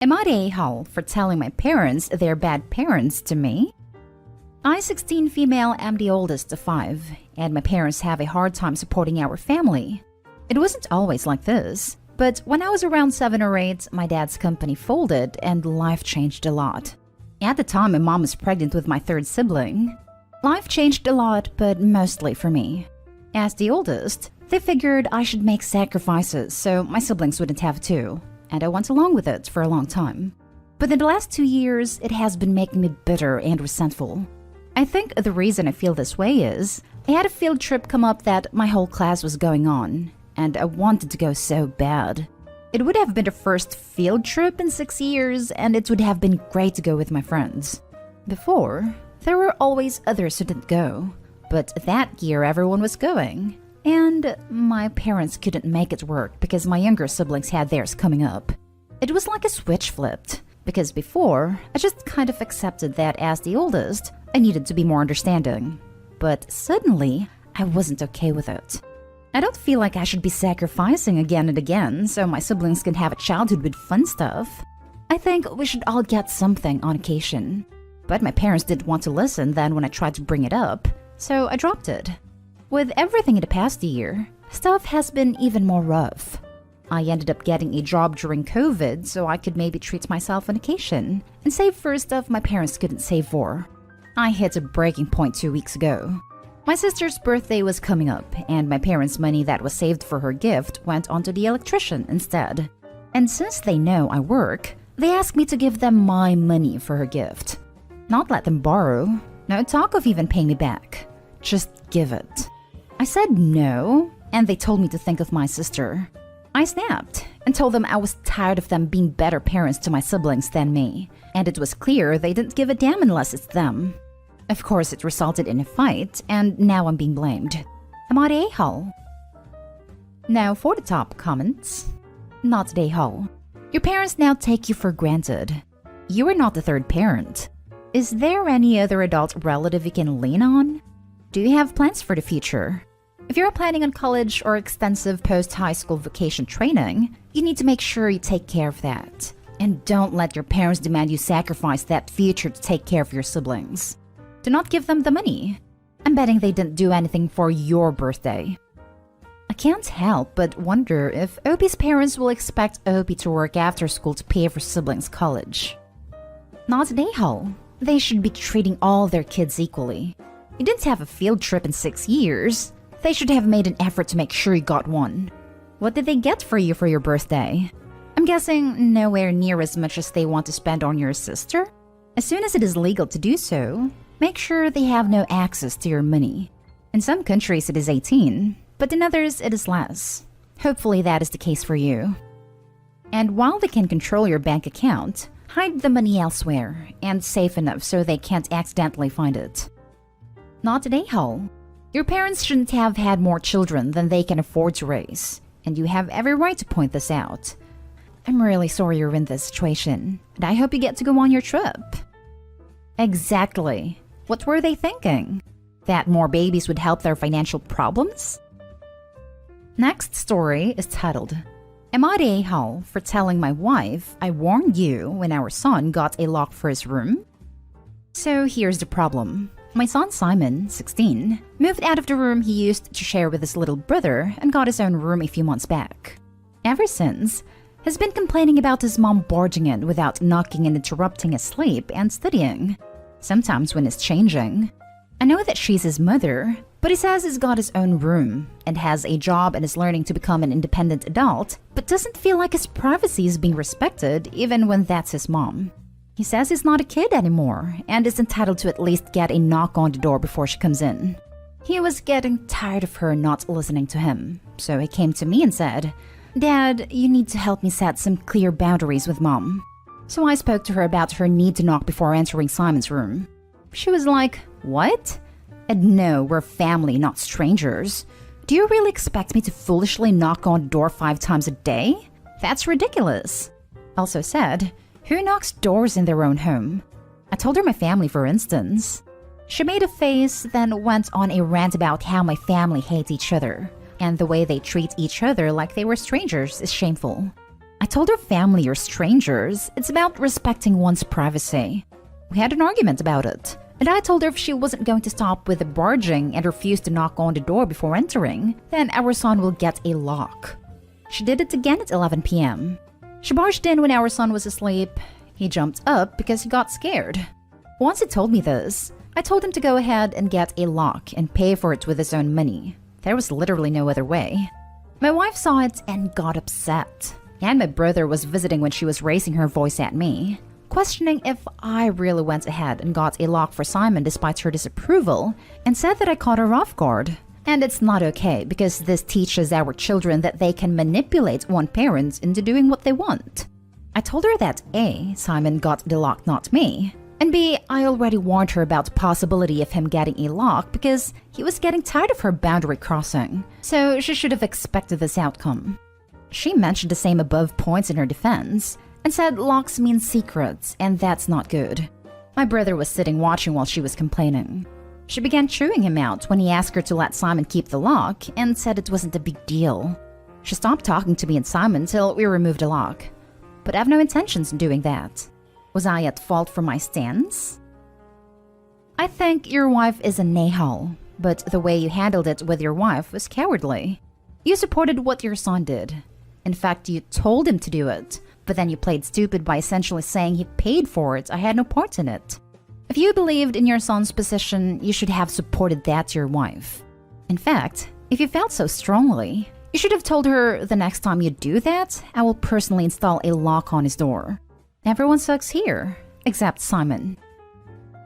Am I the a-hole for telling my parents they're bad parents to me? I, 16 female, am the oldest of 5, and my parents have a hard time supporting our family. It wasn't always like this, but when I was around 7 or 8, my dad's company folded and life changed a lot. At the time, my mom was pregnant with my 3rd sibling. Life changed a lot, but mostly for me. As the oldest, they figured I should make sacrifices so my siblings wouldn't have to, and I went along with it for a long time. But in the last 2 years, it has been making me bitter and resentful. I think the reason I feel this way is I had a field trip come up that my whole class was going on, and I wanted to go so bad. It would have been the first field trip in 6 years, and it would have been great to go with my friends. Before, there were always others who didn't go, but that year everyone was going. And my parents couldn't make it work because my younger siblings had theirs coming up. It was like a switch flipped, because before, I just kind of accepted that as the oldest, I needed to be more understanding. But suddenly, I wasn't okay with it. I don't feel like I should be sacrificing again and again so my siblings can have a childhood with fun stuff. I think we should all get something on occasion. But my parents didn't want to listen then when I tried to bring it up, so I dropped it. With everything in the past year, stuff has been even more rough. I ended up getting a job during COVID so I could maybe treat myself on occasion and save for stuff my parents couldn't save for. I hit a breaking point 2 weeks ago. My sister's birthday was coming up, and my parents' money that was saved for her gift went onto the electrician instead. And since they know I work, they asked me to give them my money for her gift. Not let them borrow, no talk of even paying me back. Just give it. I said no, and they told me to think of my sister. I snapped and told them I was tired of them being better parents to my siblings than me, and it was clear they didn't give a damn unless it's them. Of course, it resulted in a fight, and now I'm being blamed. Am I the a-hole? Now for the top comments. Not the a-hole. Your parents now take you for granted. You are not the 3rd parent. Is there any other adult relative you can lean on? Do you have plans for the future? If you're planning on college or extensive post-high school vocation training, you need to make sure you take care of that. And don't let your parents demand you sacrifice that future to take care of your siblings. Do not give them the money. I'm betting they didn't do anything for your birthday. I can't help but wonder if Opie's parents will expect Opie to work after school to pay for siblings' college. Not an a-hole. They should be treating all their kids equally. You didn't have a field trip in 6 years. They should have made an effort to make sure you got one. What did they get for you for your birthday? I'm guessing nowhere near as much as they want to spend on your sister? As soon as it is legal to do so, make sure they have no access to your money. In some countries it is 18, but in others it is less. Hopefully that is the case for you. And while they can control your bank account, hide the money elsewhere and safe enough so they can't accidentally find it. Not an a-hole. Your parents shouldn't have had more children than they can afford to raise, and you have every right to point this out. I'm really sorry you're in this situation, and I hope you get to go on your trip. Exactly. What were they thinking? That more babies would help their financial problems? Next story is titled, Am I the a-hole for telling my wife I warned you when our son got a lock for his room? So here's the problem. My son Simon, 16, moved out of the room he used to share with his little brother and got his own room a few months back. Ever since, he's been complaining about his mom barging in without knocking and interrupting his sleep and studying. Sometimes when he's changing. I know that she's his mother, but he says he's got his own room and has a job and is learning to become an independent adult, but doesn't feel like his privacy is being respected even when that's his mom. He says he's not a kid anymore and is entitled to at least get a knock on the door before she comes in. He was getting tired of her not listening to him, so he came to me and said, Dad, you need to help me set some clear boundaries with Mom. So I spoke to her about her need to knock before entering Simon's room. She was like, What? And no, we're family, not strangers. Do you really expect me to foolishly knock on the door 5 times a day? That's ridiculous. Also said, Who knocks doors in their own home? I told her my family, for instance. She made a face, then went on a rant about how my family hates each other, and the way they treat each other like they were strangers is shameful. I told her family or strangers, it's about respecting one's privacy. We had an argument about it, and I told her if she wasn't going to stop with the barging and refuse to knock on the door before entering, then our son will get a lock. She did it again at 11 p.m. She barged in when our son was asleep. He jumped up because he got scared. Once he told me this, I told him to go ahead and get a lock and pay for it with his own money. There was literally no other way. My wife saw it and got upset. And my brother was visiting when she was raising her voice at me, questioning if I really went ahead and got a lock for Simon despite her disapproval, and said that I caught her off guard. And it's not okay because this teaches our children that they can manipulate one parent into doing what they want. I told her that A, Simon got the lock, not me, and B, I already warned her about the possibility of him getting a lock because he was getting tired of her boundary crossing, so she should have expected this outcome. She mentioned the same above points in her defense and said locks mean secrets, and that's not good. My brother was sitting watching while she was complaining. She began chewing him out when he asked her to let Simon keep the lock and said it wasn't a big deal. She stopped talking to me and Simon till we removed the lock, but I have no intentions in doing that. Was I at fault for my stance? I think your wife is a nahal, but the way you handled it with your wife was cowardly. You supported what your son did. In fact, you told him to do it, but then you played stupid by essentially saying he paid for it. I had no part in it. If you believed in your son's position, you should have supported that to your wife. In fact, if you felt so strongly, you should have told her the next time you do that, I will personally install a lock on his door. Everyone sucks here, except Simon.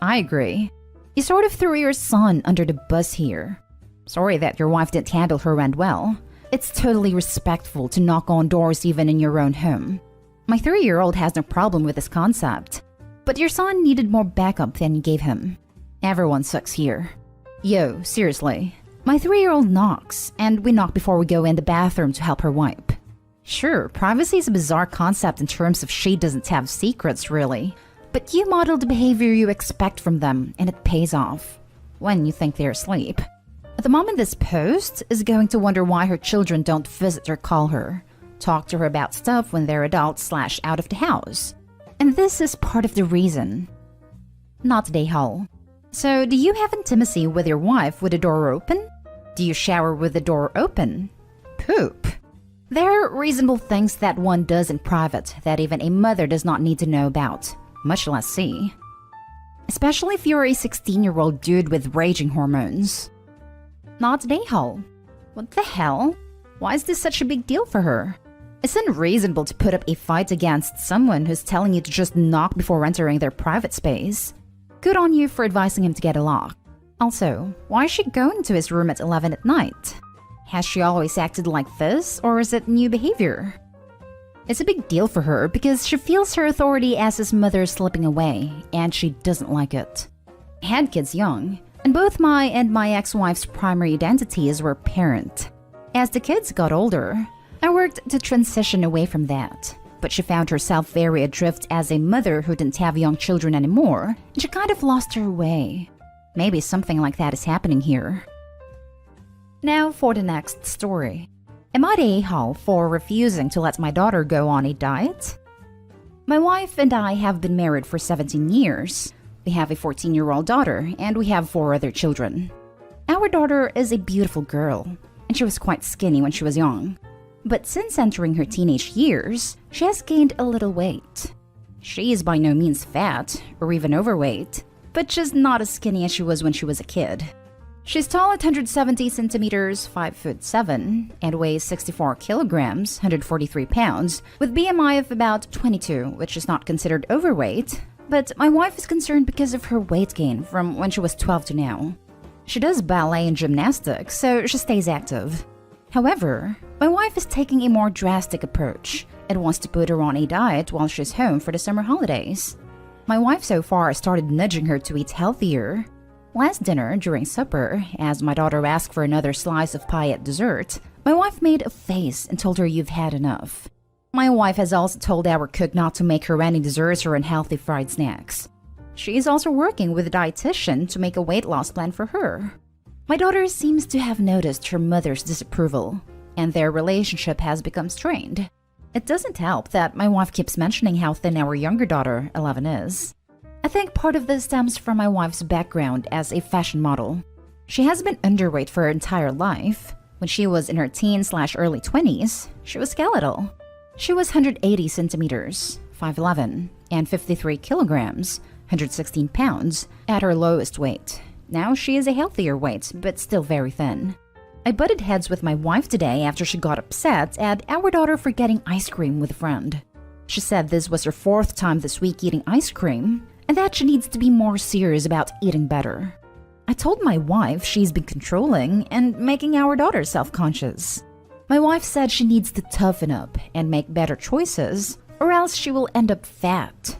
I agree. You sort of threw your son under the bus here. Sorry that your wife didn't handle her end well. It's totally respectful to knock on doors even in your own home. My 3-year-old has no problem with this concept, but your son needed more backup than you gave him. Everyone sucks here. Yo, seriously. My 3-year-old knocks, and we knock before we go in the bathroom to help her wipe. Sure, privacy is a bizarre concept in terms of she doesn't have secrets, really. But you model the behavior you expect from them, and it pays off. When you think they're asleep. The mom in this post is going to wonder why her children don't visit or call her. Talk to her about stuff when they're adults / out of the house. And this is part of the reason. Not today, Hull. So, do you have intimacy with your wife with the door open? Do you shower with the door open? Poop. There are reasonable things that one does in private that even a mother does not need to know about, much less see. Especially if you're a 16-year-old dude with raging hormones. Not today, Hull. What the hell? Why is this such a big deal for her? It's unreasonable to put up a fight against someone who's telling you to just knock before entering their private space. Good on you for advising him to get a lock. Also, why is she going to his room at 11 at night? Has she always acted like this, or is it new behavior? It's a big deal for her because she feels her authority as his mother is slipping away, and she doesn't like it. I had kids young, and both my and my ex-wife's primary identities were parent. As the kids got older, I worked to transition away from that, but she found herself very adrift as a mother who didn't have young children anymore, and she kind of lost her way. Maybe something like that is happening here. Now for the next story. Am I the a-hole for refusing to let my daughter go on a diet? My wife and I have been married for 17 years. We have a 14-year-old daughter, and we have 4 other children. Our daughter is a beautiful girl, and she was quite skinny when she was young. But since entering her teenage years, she has gained a little weight. She is by no means fat, or even overweight, but just not as skinny as she was when she was a kid. She's tall at 170 centimeters, 5'7", and weighs 64 kilograms, 143 pounds, with BMI of about 22, which is not considered overweight, but my wife is concerned because of her weight gain from when she was 12 to now. She does ballet and gymnastics, so she stays active. However, my wife is taking a more drastic approach and wants to put her on a diet while she's home for the summer holidays. My wife so far started nudging her to eat healthier. Last dinner, during supper, as my daughter asked for another slice of pie at dessert, my wife made a face and told her you've had enough. My wife has also told our cook not to make her any desserts or unhealthy fried snacks. She is also working with a dietitian to make a weight loss plan for her. My daughter seems to have noticed her mother's disapproval, and their relationship has become strained. It doesn't help that my wife keeps mentioning how thin our younger daughter, 11, is. I think part of this stems from my wife's background as a fashion model. She has been underweight for her entire life. When she was in her teens/early 20s, she was skeletal. She was 180 centimeters, 5'11", and 53 kilograms, 116 pounds, at her lowest weight. Now she is a healthier weight, but still very thin. I butted heads with my wife today after she got upset at our daughter for getting ice cream with a friend. She said this was her 4th time this week eating ice cream, and that she needs to be more serious about eating better. I told my wife she's been controlling and making our daughter self-conscious. My wife said she needs to toughen up and make better choices, or else she will end up fat.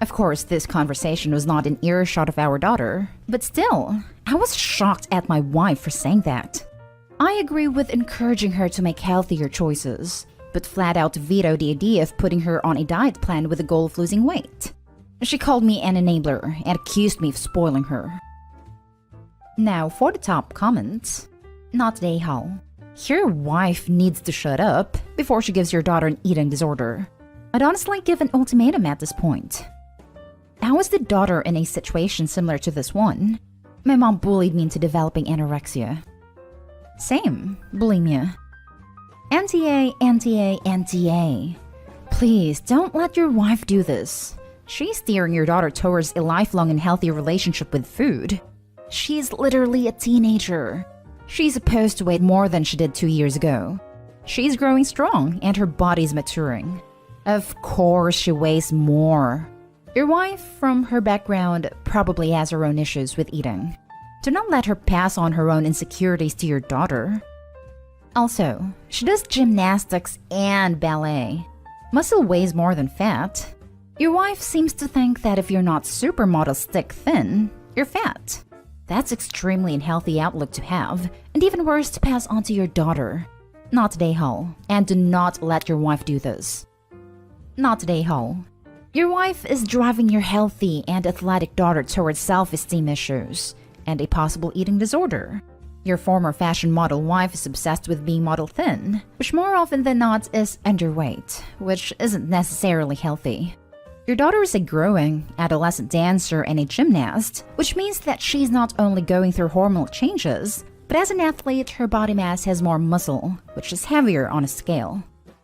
Of course, this conversation was not in earshot of our daughter, but still, I was shocked at my wife for saying that. I agree with encouraging her to make healthier choices, but flat out veto the idea of putting her on a diet plan with the goal of losing weight. She called me an enabler and accused me of spoiling her. Now for the top comments. Not today, Hal. Your wife needs to shut up before she gives your daughter an eating disorder. I'd honestly give an ultimatum at this point. How is the daughter in a situation similar to this one? My mom bullied me into developing anorexia. Same, bulimia. Anti-A, anti-A, anti-A. Please, don't let your wife do this. She's steering your daughter towards a lifelong and healthy relationship with food. She's literally a teenager. She's supposed to weigh more than she did 2 years ago. She's growing strong and her body's maturing. Of course she weighs more. Your wife, from her background, probably has her own issues with eating. Do not let her pass on her own insecurities to your daughter. Also, she does gymnastics and ballet. Muscle weighs more than fat. Your wife seems to think that if you're not supermodel stick thin, you're fat. That's extremely unhealthy outlook to have, and even worse to pass on to your daughter. Not today, Hal, and do not let your wife do this. Not today, Hal. Your wife is driving your healthy and athletic daughter towards self-esteem issues and a possible eating disorder. Your former fashion model wife is obsessed with being model thin, which more often than not is underweight, which isn't necessarily healthy. Your daughter is a growing adolescent dancer and a gymnast, which means that she's not only going through hormonal changes, but as an athlete, her body mass has more muscle, which is heavier on a scale.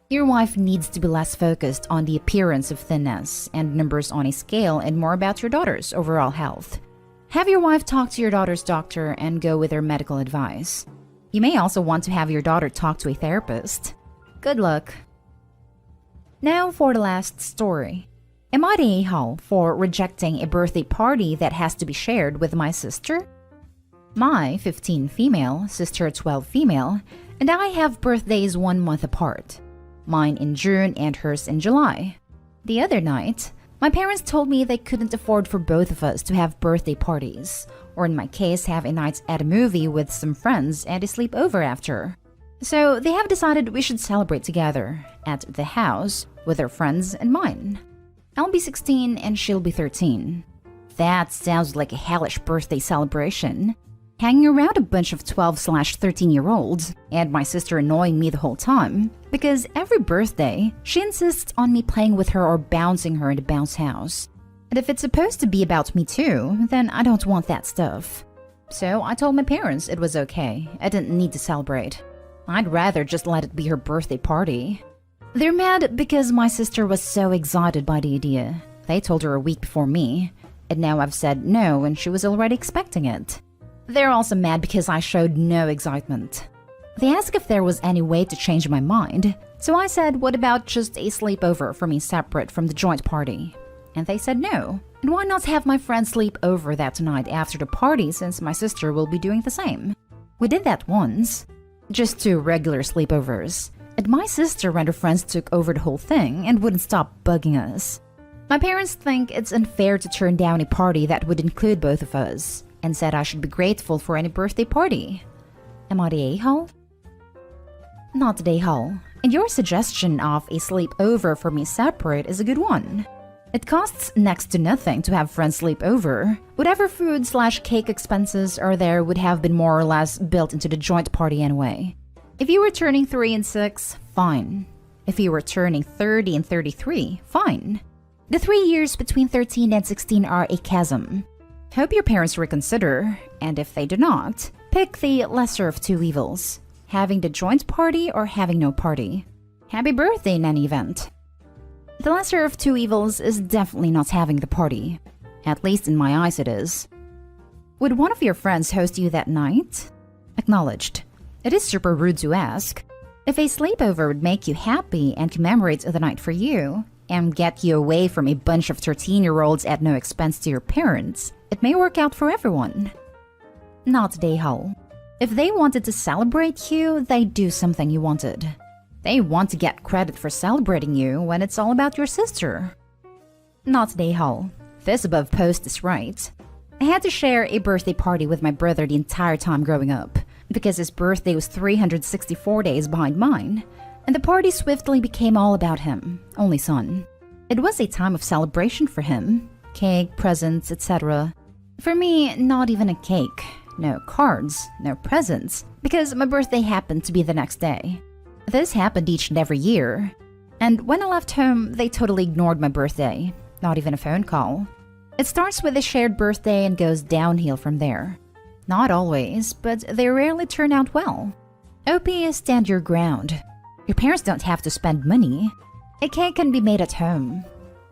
Your wife needs to be less focused on the appearance of thinness and numbers on a scale and more about your daughter's overall health. Have your wife talk to your daughter's doctor and go with her medical advice. You may also want to have your daughter talk to a therapist. Good luck. Now for the last story. Am I the a-hole for rejecting a birthday party that has to be shared with my sister? My 15 female, sister 12 female, and I have birthdays 1 month apart. Mine in June and hers in July. The other night, my parents told me they couldn't afford for both of us to have birthday parties, or in my case have a night at a movie with some friends and a sleepover after. So they have decided we should celebrate together, at the house, with their friends and mine. I'll be 16 and she'll be 13. That sounds like a hellish birthday celebration. Hanging around a bunch of 12/13-year-olds, and my sister annoying me the whole time, because every birthday, she insists on me playing with her or bouncing her in the bounce house. And if it's supposed to be about me too, then I don't want that stuff. So I told my parents it was okay, I didn't need to celebrate. I'd rather just let it be her birthday party. They're mad because my sister was so excited by the idea. They told her a week before me, and now I've said no and she was already expecting it. They're also mad because I showed no excitement. They asked if there was any way to change my mind, so I said, what about just a sleepover for me separate from the joint party? And they said no. And why not have my friends sleep over that night after the party since my sister will be doing the same? We did that once. Just 2 regular sleepovers. And my sister and her friends took over the whole thing and wouldn't stop bugging us. My parents think it's unfair to turn down a party that would include both of us, and said I should be grateful for any birthday party. Am I the a-hole? Not the a-hole. And your suggestion of a sleepover for me separate is a good one. It costs next to nothing to have friends sleep over. Whatever food/cake expenses are there would have been more or less built into the joint party anyway. If you were turning 3 and 6, fine. If you were turning 30 and 33, fine. The 3 years between 13 and 16 are a chasm. Hope your parents reconsider, and if they do not, pick the lesser of two evils, having the joint party or having no party. Happy birthday in any event. The lesser of two evils is definitely not having the party. At least in my eyes it is. Would one of your friends host you that night? Acknowledged. It is super rude to ask. If a sleepover would make you happy and commemorate the night for you, and get you away from a bunch of 13-year-olds at no expense to your parents, it may work out for everyone. Not Dayhal. If they wanted to celebrate you, they'd do something you wanted. They want to get credit for celebrating you when it's all about your sister. Not Dayhal. This above post is right. I had to share a birthday party with my brother the entire time growing up, because his birthday was 364 days behind mine, and the party swiftly became all about him, only son. It was a time of celebration for him. Cake, presents, etc. For me, not even a cake. No cards, no presents, because my birthday happened to be the next day. This happened each and every year. And when I left home, they totally ignored my birthday. Not even a phone call. It starts with a shared birthday and goes downhill from there. Not always, but they rarely turn out well. OP is stand your ground. Your parents don't have to spend money. A cake can be made at home.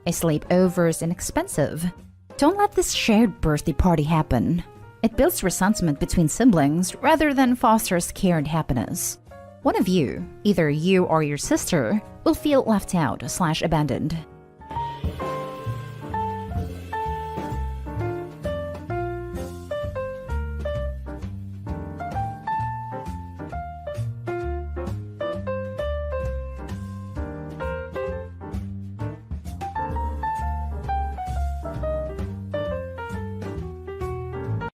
A sleepover is inexpensive. Don't let this shared birthday party happen. It builds resentment between siblings rather than fosters care and happiness. One of you, either you or your sister, will feel left out/abandoned.